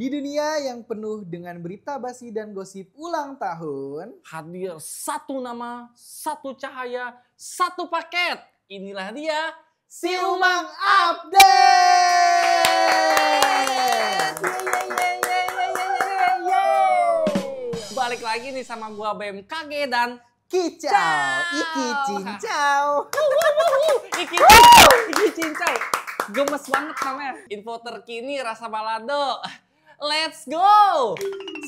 Di dunia yang penuh dengan berita basi dan gosip ulang tahun, Hadir satu nama, satu cahaya, satu paket. Inilah dia Si Umang Update! Balik lagi nih sama gua BMKG dan Kicau, Iki Cincau. Iki Cincau. Gemes banget namanya. Info terkini rasa balado. Let's go!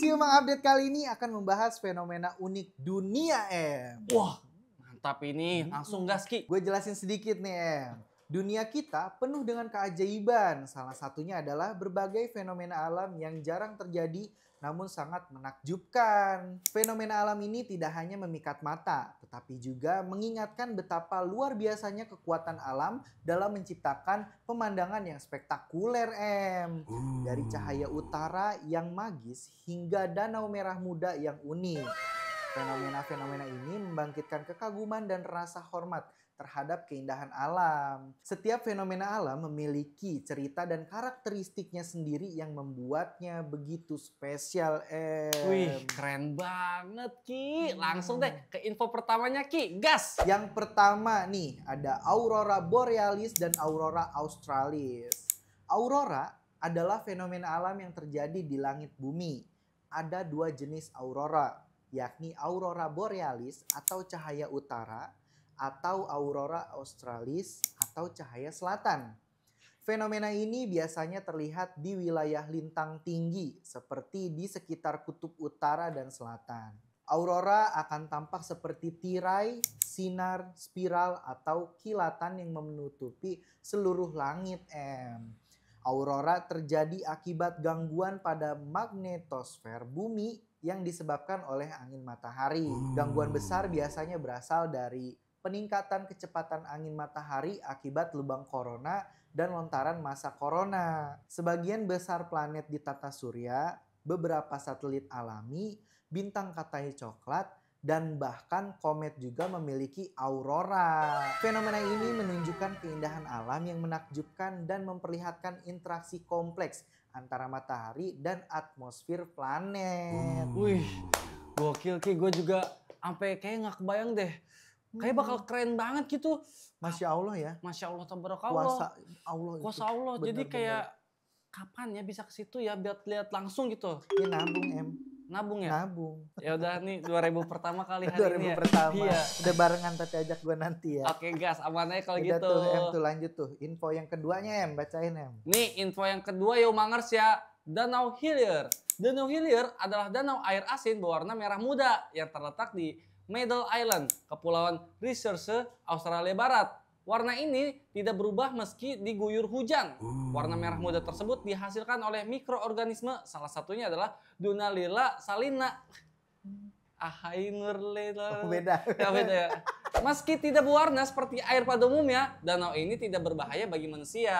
Si Umang Update kali ini akan membahas fenomena unik dunia, Em. Wah, mantap ini. Langsung gas, Ki. Gue jelasin sedikit nih, Em. Dunia kita penuh dengan keajaiban. Salah satunya adalah berbagai fenomena alam yang jarang terjadi namun sangat menakjubkan. Fenomena alam ini tidak hanya memikat mata, tetapi juga mengingatkan betapa luar biasanya kekuatan alam dalam menciptakan pemandangan yang spektakuler, Em. Dari cahaya utara yang magis hingga danau merah muda yang unik. Fenomena-fenomena ini membangkitkan kekaguman dan rasa hormat terhadap keindahan alam. Setiap fenomena alam memiliki cerita dan karakteristiknya sendiri yang membuatnya begitu spesial. Wih, keren banget, Ki. Langsung deh ke info pertamanya, Ki. Gas! Yang pertama nih, ada Aurora Borealis dan Aurora Australis. Aurora adalah fenomena alam yang terjadi di langit bumi. Ada dua jenis aurora, yakni Aurora Borealis atau cahaya utara, atau Aurora Australis atau cahaya selatan. Fenomena ini biasanya terlihat di wilayah lintang tinggi seperti di sekitar kutub utara dan selatan. Aurora akan tampak seperti tirai, sinar, spiral atau kilatan yang menutupi seluruh langit, Em. Aurora terjadi akibat gangguan pada magnetosfer bumi yang disebabkan oleh angin matahari. Gangguan besar biasanya berasal dari peningkatan kecepatan angin matahari akibat lubang korona dan lontaran massa korona. Sebagian besar planet di tata surya, beberapa satelit alami, bintang katanya coklat, dan bahkan komet juga memiliki aurora. Fenomena ini menunjukkan keindahan alam yang menakjubkan dan memperlihatkan interaksi kompleks antara matahari dan atmosfer planet. Wih, gokil, Ki. Gue juga sampai kayak nggak kebayang deh. Kayak bakal keren banget gitu. Masya Allah ya. Masya Allah, tabarakallah. Kuasa Allah. Kuasa Allah. Jadi kayak kapan ya bisa ke situ ya biar lihat langsung gitu. Ini nabung, Em. Nabung ya? Nabung. Ya udah nih 2000 pertama kali hari 2000 ini ya. pertama. Iya. Udah barengan tapi ajak gue nanti ya. Oke, gas, aman aja kalau Udah gitu. tuh, Em, tuh lanjut tuh. Info yang keduanya, Em, bacain, Em. Nih info yang kedua ya Umangers ya. Danau Hillier. Danau Hillier adalah danau air asin berwarna merah muda yang terletak di Middle Island, Kepulauan Reserche, Australia Barat. Warna ini tidak berubah meski diguyur hujan. Warna merah muda tersebut dihasilkan oleh mikroorganisme, salah satunya adalah Dunaliella salina. Oh, beda. Ya beda ya. Meski tidak berwarna seperti air pada umumnya, danau ini tidak berbahaya bagi manusia.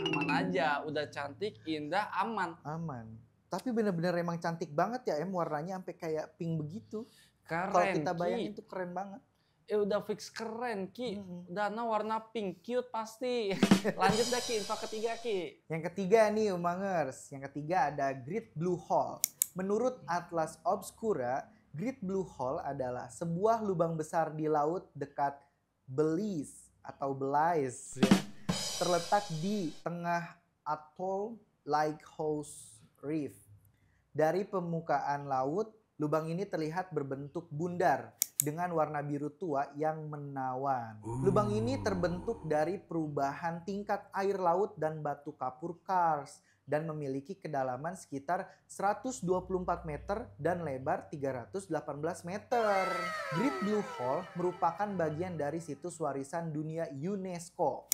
Aman aja, udah cantik, indah, aman. Aman. Tapi bener-bener emang cantik banget ya, Em, warnanya sampai kayak pink begitu. Keren, Kalau kita Ki. bayangin tuh keren banget. Udah fix keren, Ki. Danau warna pink, cute pasti. Lanjut deh, Ki. Info ketiga, Ki. Yang ketiga nih, Umangers. Yang ketiga ada Great Blue Hole. Menurut Atlas Obscura, Great Blue Hole adalah sebuah lubang besar di laut dekat Belize atau Belize. Terletak di tengah atol Lighthouse Reef. Dari permukaan laut, lubang ini terlihat berbentuk bundar dengan warna biru tua yang menawan. Lubang ini terbentuk dari perubahan tingkat air laut dan batu kapur kars dan memiliki kedalaman sekitar 124 meter dan lebar 318 meter. Great Blue Hole merupakan bagian dari situs warisan dunia UNESCO.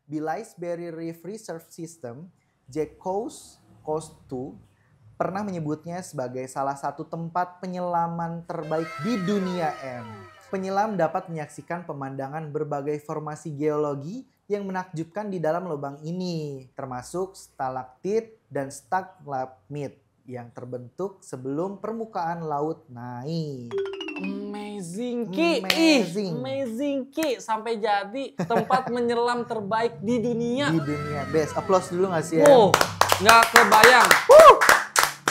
Belize Barrier Reef Reserve System, JCOS Coast 2, pernah menyebutnya sebagai salah satu tempat penyelaman terbaik di dunia, Em. Penyelam dapat menyaksikan pemandangan berbagai formasi geologi yang menakjubkan di dalam lubang ini, termasuk stalaktit dan stalagmit yang terbentuk sebelum permukaan laut naik. Amazing, Ki. Amazing. Ki. Sampai jadi tempat menyelam terbaik di dunia. Di dunia. Best. Applause dulu gak sih, Em? Wow. Nggak kebayang.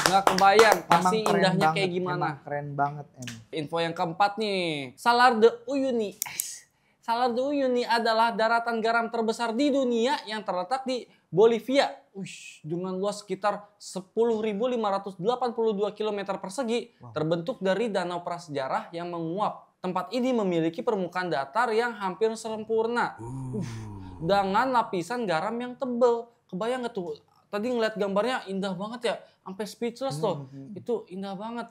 Nggak kebayang pasti Emang keren indahnya banget, kayak gimana. emang keren banget em. Info yang keempat nih, Salar de Uyuni. Salar de Uyuni adalah daratan garam terbesar di dunia yang terletak di Bolivia. Dengan luas sekitar 10.582 km persegi, terbentuk dari danau prasejarah yang menguap. Tempat ini memiliki permukaan datar yang hampir sempurna. Dengan lapisan garam yang tebal. Kebayang nggak tuh? Tadi ngeliat gambarnya indah banget ya. Sampai speechless tuh. Itu indah banget.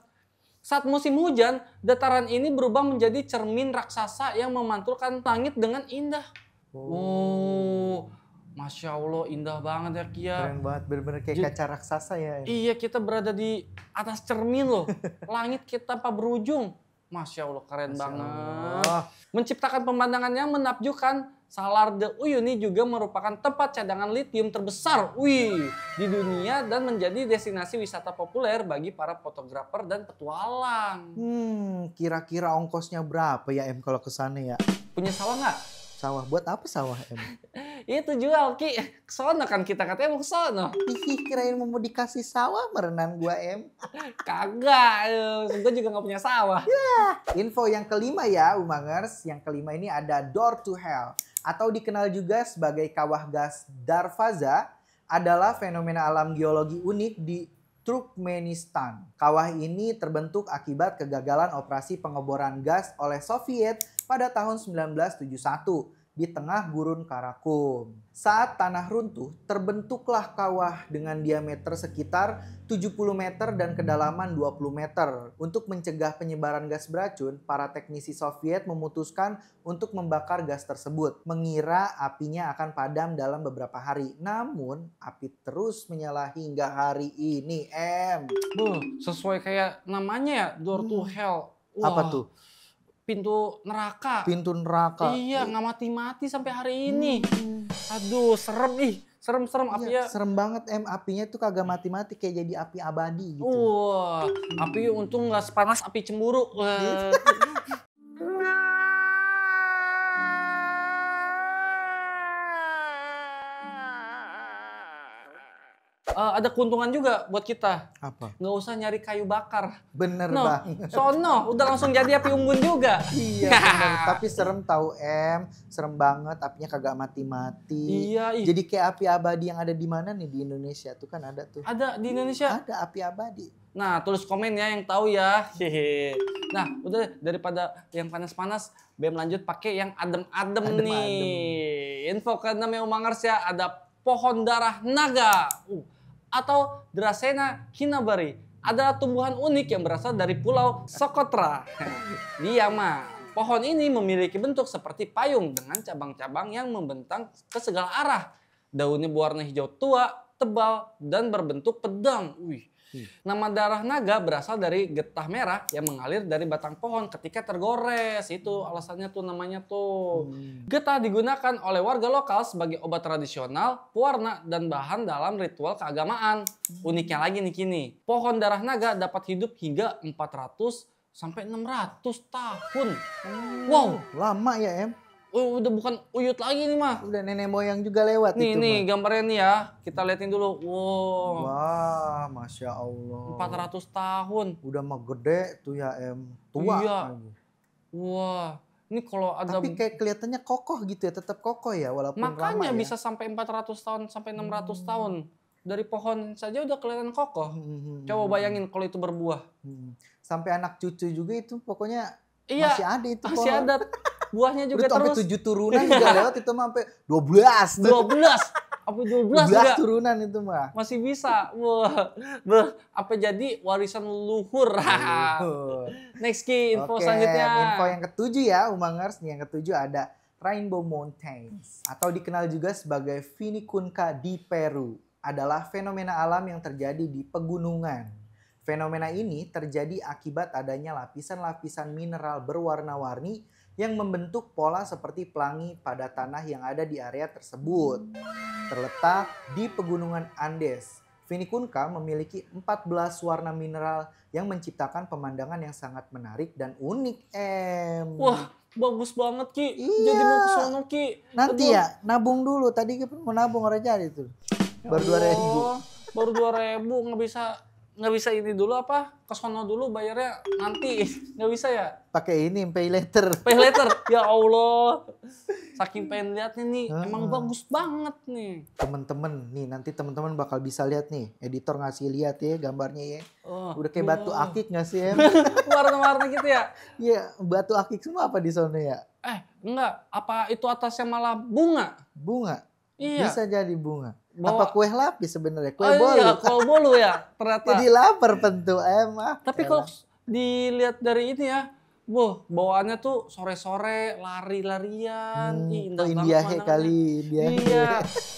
Saat musim hujan, dataran ini berubah menjadi cermin raksasa yang memantulkan langit dengan indah. Masya Allah, indah banget ya Kia. Keren banget, bener-bener kayak kaca raksasa ya. Iya, kita berada di atas cermin loh. Langit kita tanpa berujung. Masya Allah, keren banget. Menciptakan pemandangan yang menakjubkan, Salar de Uyuni juga merupakan tempat cadangan litium terbesar di dunia dan menjadi destinasi wisata populer bagi para fotografer dan petualang. Kira-kira ongkosnya berapa ya Em kalau ke sana ya? Punya sawah nggak? Sawah buat apa sawah Em? Itu jual Ki, kesono kan kita katanya mau kesono. Kirain mau dikasih sawah merenan gua Em. Kagak, gue juga nggak punya sawah. Info yang kelima ya Umangers, yang kelima ini ada Door to Hell atau dikenal juga sebagai kawah gas Darvaza, adalah fenomena alam geologi unik di Turkmenistan. Kawah ini terbentuk akibat kegagalan operasi pengeboran gas oleh Soviet pada tahun 1971 di tengah gurun Karakum. Saat tanah runtuh, terbentuklah kawah dengan diameter sekitar 70 meter dan kedalaman 20 meter. Untuk mencegah penyebaran gas beracun, para teknisi Soviet memutuskan untuk membakar gas tersebut, mengira apinya akan padam dalam beberapa hari. Namun, api terus menyala hingga hari ini, Em. Sesuai kayak namanya ya, Door to Hell. Apa tuh? Pintu neraka. Pintu neraka. Iya, nggak mati-mati sampai hari ini. Aduh, serem ih. Serem-serem apinya. Serem banget Em, apinya tuh kagak mati-mati kayak jadi api abadi gitu. Api untung nggak sepanas api cemburu. Ada keuntungan juga buat kita. Apa? Nggak usah nyari kayu bakar. Bener banget. Sono, udah langsung jadi api unggun juga. Iya bener, tapi serem tahu Em. Serem banget, apinya kagak mati-mati. Iya. Jadi kayak api abadi yang ada di mana nih di Indonesia tuh kan ada tuh. Ada di Indonesia. Ada api abadi. Nah, tulis komen ya yang tahu ya. Nah, udah daripada yang panas-panas, BEM lanjut pakai yang adem-adem nih. Info ke-6 yang Umangers ya, ada pohon darah naga. Atau Dracena hinabari, adalah tumbuhan unik yang berasal dari Pulau Socotra di Yaman. Pohon ini memiliki bentuk seperti payung dengan cabang-cabang yang membentang ke segala arah. Daunnya berwarna hijau tua, tebal, dan berbentuk pedang. Nama darah naga berasal dari getah merah yang mengalir dari batang pohon ketika tergores. Itu alasannya tuh namanya tuh. Getah digunakan oleh warga lokal sebagai obat tradisional, pewarna, dan bahan dalam ritual keagamaan. Uniknya lagi nih kini, pohon darah naga dapat hidup hingga 400 sampai 600 tahun. Wow, lama ya Em. Udah bukan uyut lagi nih mah. Udah nenek moyang juga lewat nih, itu nih mah. gambarnya nih ya. Kita liatin dulu. Wow. Wah, Masya Allah. 400 tahun. Udah mah gede tuh ya Em. Tua. Iya. Lagi. Wah. Ini kalau ada... Tapi kayak kelihatannya kokoh gitu ya. Tetap kokoh ya walaupun Makanya lama bisa sampai 400 tahun sampai 600 tahun. Dari pohon saja udah kelihatan kokoh. Coba bayangin kalau itu berbuah. Sampai anak cucu juga itu pokoknya Iya, masih ada itu masih pohon. ada. Buahnya juga Udah terus. sampai 7 turunan juga lewat itu mah sampai 12. 12. Apa 12 juga? 12 turunan itu mah. Masih bisa. Wah. Apa jadi warisan leluhur. Next Ki, info selanjutnya. Info yang ketujuh ya, Umangers. Yang ketujuh ada Rainbow Mountains atau dikenal juga sebagai Vinicunca di Peru. Adalah fenomena alam yang terjadi di pegunungan. Fenomena ini terjadi akibat adanya lapisan-lapisan mineral berwarna-warni yang membentuk pola seperti pelangi pada tanah yang ada di area tersebut. Terletak di pegunungan Andes, Vinicunca memiliki 14 warna mineral yang menciptakan pemandangan yang sangat menarik dan unik, Em. Wah, bagus banget Ki. Iya. Jadi mau kesono Ki. Nanti ya, nabung dulu. Tadi kita mau nabung orang jadi tuh. Baru 2.000. Baru 2.000 nggak bisa ini dulu apa? Ke sono dulu bayarnya nanti. Nggak bisa ya? Pakai ini pay later. Pay later. Ya Allah. Saking pengen lihatnya nih, emang bagus banget nih. Temen-temen nih, nanti temen-temen bakal bisa lihat nih. Editor ngasih lihat ya gambarnya ya. Oh, Udah kayak batu akik nggak sih em? warna-warna gitu ya? Iya, batu akik semua apa di sana ya? Enggak. Apa itu atasnya malah bunga? Bunga. Iya. Bisa jadi bunga. Bawa- Apa kue lapis sebenarnya? Kue Oh bolu. iya, kue bolu ya ternyata. Jadi lapar pentu Tapi kalau dilihat dari ini ya, bawaannya tuh sore-sore lari-larian. Ih, indah banget India pemandangannya. kali, India. Iya,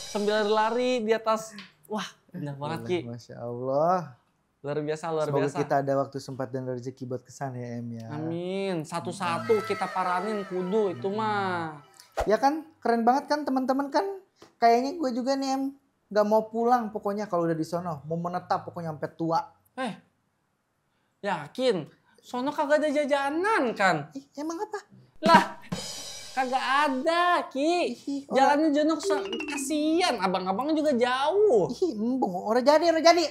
sambil lari di atas. Wah, indah banget Ki. Masya Allah. Luar biasa, luar Semoga biasa. kita ada waktu sempat dan rezeki buat kesana ya Em ya. Amin. Satu-satu kita paranin kudu itu mah. Ya kan, keren banget kan teman-teman kan. Kayaknya gue juga nih Em, gak mau pulang pokoknya kalau udah di sono. Mau menetap pokoknya sampai tua. Yakin? Sono kagak ada jajanan kan? Ih, emang apa? Lah, kagak ada, Ki. Ih, Jalannya jono kasihan, abang-abang juga jauh. Ih, embung. Orang jadi.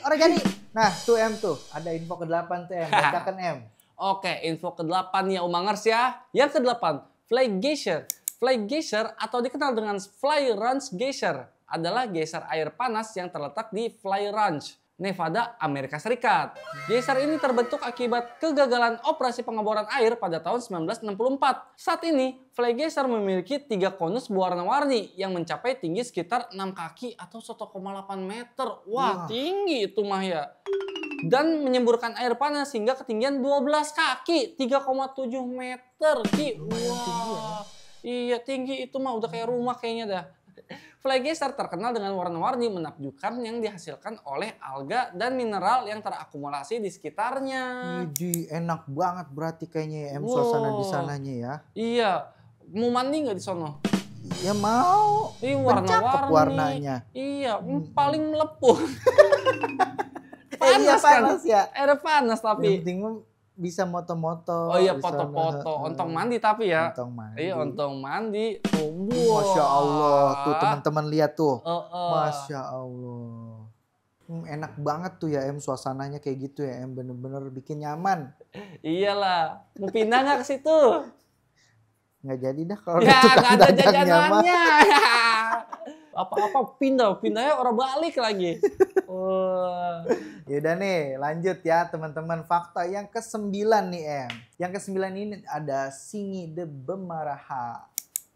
Nah, tuh Em tuh. Ada info ke-8 tuh Em. Bacakan Em. Oke, info ke-8 ya Umangers ya. Yang ke-8, Fly Geyser. Fly Geyser atau dikenal dengan Fly Ranch Geyser adalah geyser air panas yang terletak di Fly Ranch, Nevada, Amerika Serikat. Geyser ini terbentuk akibat kegagalan operasi pengeboran air pada tahun 1964. Saat ini, Fly Geyser memiliki 3 konus berwarna-warni yang mencapai tinggi sekitar 6 kaki atau 1,8 meter. Wah, tinggi itu mah ya. Dan menyemburkan air panas hingga ketinggian 12 kaki, 3,7 meter. Ki. Wah, iya tinggi itu mah udah kayak rumah kayaknya dah. Fly Geyser terkenal dengan warna-warni menakjubkan yang dihasilkan oleh alga dan mineral yang terakumulasi di sekitarnya. Jadi enak banget berarti kayaknya ya Em suasana di sananya ya. Iya, mau mandi nggak di sono? Ya mau. Iya, Cakep warna-warni. warnanya. Iya, paling melepuh. Iya Panas kan? panas ya. Air panas Yang tapi. penting mah bisa moto-moto. Oh iya, di sana. foto-foto. Ontong mandi tapi ya. Ontong mandi. Iya, ontong mandi. Masya Allah, tuh teman-teman lihat tuh. Oh. Masya Allah. Enak banget tuh ya Em suasananya kayak gitu ya Em, bener-bener bikin nyaman. Iyalah, mau pindah nggak ke situ? Nggak jadi dah kalau Ya, tukang nggak ada dagangnya mah. jajanannya. Apa-apa pindahnya orang balik lagi. Wah. Yaudah nih, lanjut ya teman-teman. Fakta yang ke-9 nih Em. Yang ke-9 ini ada Singi de Bemaraha.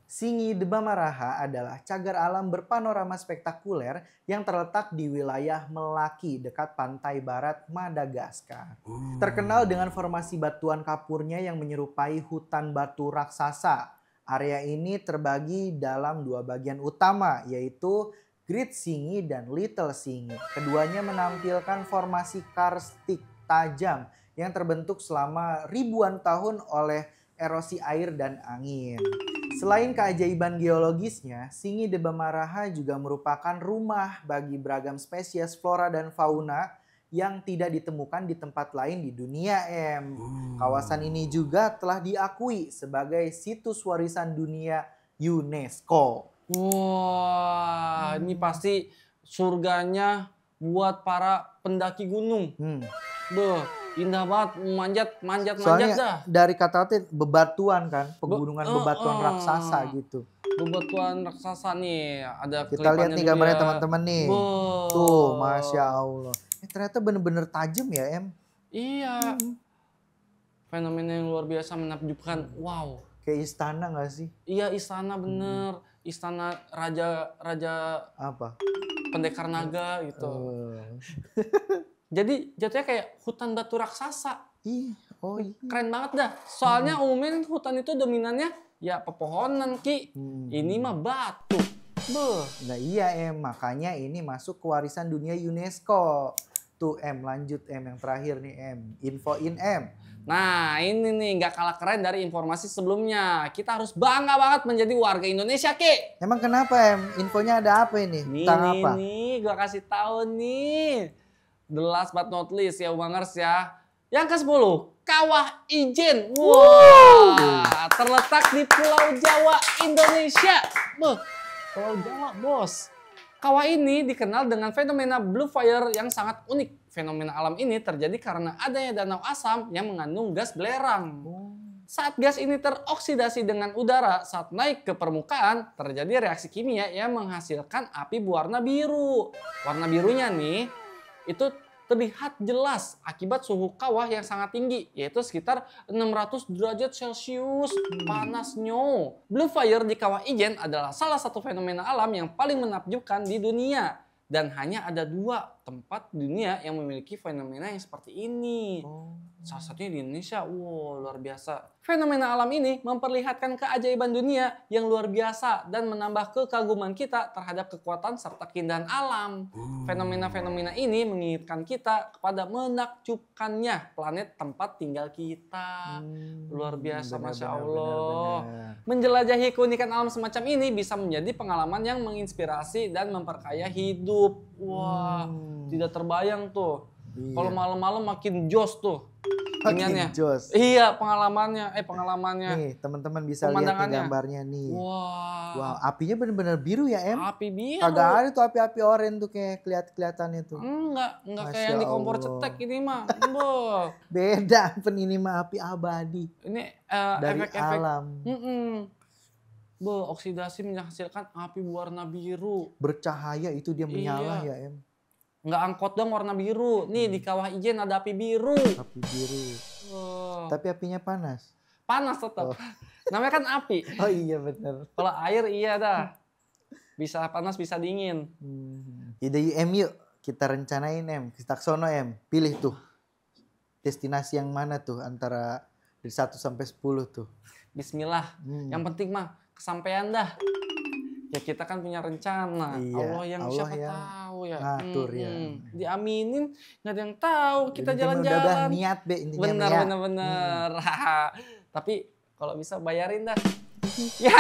Singi de Bemaraha adalah cagar alam berpanorama spektakuler yang terletak di wilayah Melaki dekat pantai barat Madagaskar. Terkenal dengan formasi batuan kapurnya yang menyerupai hutan batu raksasa. Area ini terbagi dalam 2 bagian utama, yaitu Great Singi dan Little Singi. Keduanya menampilkan formasi karstik tajam yang terbentuk selama ribuan tahun oleh erosi air dan angin. Selain keajaiban geologisnya, Singi de Bemaraha juga merupakan rumah bagi beragam spesies flora dan fauna yang tidak ditemukan di tempat lain di dunia Em. Kawasan ini juga telah diakui sebagai situs warisan dunia UNESCO. Wah, ini pasti surganya buat para pendaki gunung. Beuh, indah banget, manjat Soalnya dah. dari kata bebatuan kan, pegunungan bebatuan raksasa gitu. Bebatuan raksasa nih, ada Kita lihat nih kelipannya gambarnya juga. teman-teman nih. Beuh. Tuh, Masya Allah. Ternyata bener-bener tajam ya Em. Iya. Fenomena yang luar biasa menakjubkan. Wow. Kayak istana gak sih? Iya, istana bener. Istana raja Apa? pendekar naga gitu. Oh. Jadi jatuhnya kayak hutan batu raksasa. Iya. Oh iya. Keren banget dah. Soalnya umumnya hutan itu dominannya ya pepohonan Ki. Ini mah batu. Beuh. Nah iya Em, makanya ini masuk ke warisan dunia UNESCO. Tuh Em, lanjut Em yang terakhir nih Em. Infoin Em. Nah ini nih nggak kalah keren dari informasi sebelumnya. Kita harus bangga banget menjadi warga Indonesia Ki. Emang kenapa Em? Infonya ada apa ini? Tentang apa? Nih gua kasih tahu nih. The last but not least ya Umangers ya. Yang ke-10, Kawah Ijen. Wah, terletak di Pulau Jawa, Indonesia. Pulau Jawa, bos. Kawah ini dikenal dengan fenomena blue fire yang sangat unik. Fenomena alam ini terjadi karena adanya danau asam yang mengandung gas belerang. Saat gas ini teroksidasi dengan udara saat naik ke permukaan, terjadi reaksi kimia yang menghasilkan api berwarna biru. Warna birunya nih, itu terlihat jelas akibat suhu kawah yang sangat tinggi, yaitu sekitar 600 derajat Celcius panasnya. Blue fire di Kawah Ijen adalah salah satu fenomena alam yang paling menakjubkan di dunia. Dan hanya ada 2 tempat di dunia yang memiliki fenomena yang seperti ini. Salah satunya di Indonesia. Wow, luar biasa. Fenomena alam ini memperlihatkan keajaiban dunia yang luar biasa dan menambah kekaguman kita terhadap kekuatan serta keindahan alam. Fenomena-fenomena ini mengingatkan kita kepada menakjubkannya planet tempat tinggal kita. Luar biasa, Masya Allah. Menjelajahi keunikan alam semacam ini bisa menjadi pengalaman yang menginspirasi dan memperkaya hidup. Wah, tidak terbayang tuh. Iya. Kalau malam-malam makin jos tuh. Makin jos. Iya, pengalamannya. Nih, teman-teman bisa lihat nih Pemandangannya. gambarnya nih. Wah, Wow, apinya bener-bener biru ya, Em? api biru. Kagak ada tuh api-api oranye tuh kayak kelihatannya tuh. Enggak kayak Masya yang di kompor Allah. cetek ini mah. Boh. Beda, ini mah api abadi Ini dari efek-efek. alam. Oksidasi menghasilkan api berwarna biru. Bercahaya itu dia menyala ya, Em. Nggak angkot dong warna biru. Nih di Kawah Ijen ada api biru. Api biru. Wah. Tapi apinya panas. Panas tetap. Namanya kan api. Oh iya bener. Kalau air iya dah. Bisa panas bisa dingin. Ide Em yuk. Kita rencanain Em. Kita sono Em. Pilih tuh. Destinasi yang mana tuh antara dari 1 sampai 10 tuh. Bismillah. Yang penting mah kesampaian dah. Ya kita kan punya rencana. Iya, Allah yang Allah siapa yang tahu ya. ngatur ya. Diaminin nggak ada yang tahu. Kita Jadi udah jalan-jalan. niat be intinya. Bener ya. bener. Tapi kalau bisa bayarin dah. Ya.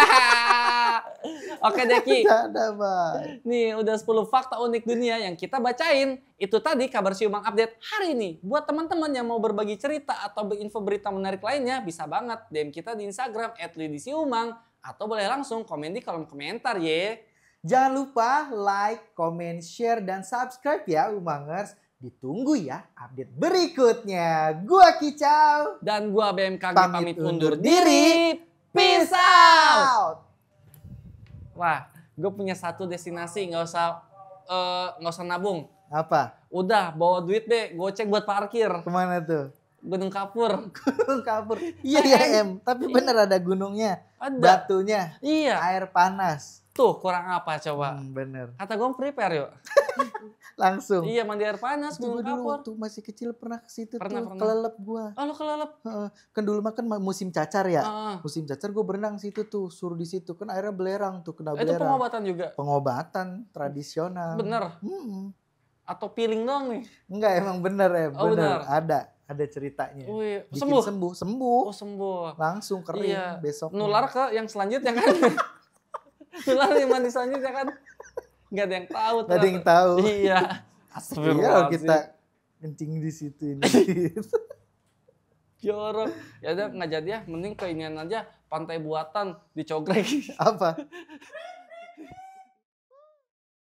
Oke Deki. Ada Bang. Nih udah 10 fakta unik dunia yang kita bacain. Itu tadi kabar Siumang update hari ini. Buat teman-teman yang mau berbagi cerita atau info berita menarik lainnya, bisa banget DM kita di Instagram @lidisiumang atau boleh langsung komen di kolom komentar ya. Jangan lupa like, comment, share, dan subscribe ya Umangers. Ditunggu ya update berikutnya. Gua Kicau. Dan gua BMKG Pamit pamit undur undur diri. Peace out. Wah, gue punya satu destinasi, nggak usah nabung. Apa? Udah bawa duit deh, goceng buat parkir. Kemana tuh? Gunung Kapur. Gunung Kapur. Iya ya Em. Tapi bener ada gunungnya. Ada. Batunya. Iya. Air panas. Tuh kurang apa coba? Bener. Kata gue prepare yuk. Langsung. Iya mandi air panas Itu Gunung gua dulu Kapur. waktu masih kecil pernah ke situ Pernah. tuh. Kelelep gua. Oh lu kelelep. Heeh. Kan dulu mah kan musim cacar ya. Ah. Musim cacar gue berenang situ tuh, suruh di situ kan airnya belerang tuh, kena Itu belerang. pengobatan juga. Pengobatan tradisional. Bener. Atau peeling doang nih. Enggak emang bener ya, Oh, bener. bener. Ada ceritanya. Wih, Bikin sembuh. sembuh. Oh sembuh. Langsung kering Iya. besok. Nular ke yang selanjutnya kan. Nular yang mandi selanjutnya kan. Gak ada yang tahu. Gak ada yang tahu. Iya. Iya kita kencing di situ ini. Jorok. Ya udah nggak jadi ya. Mending ke inian aja. Pantai buatan di Cogrek. Apa?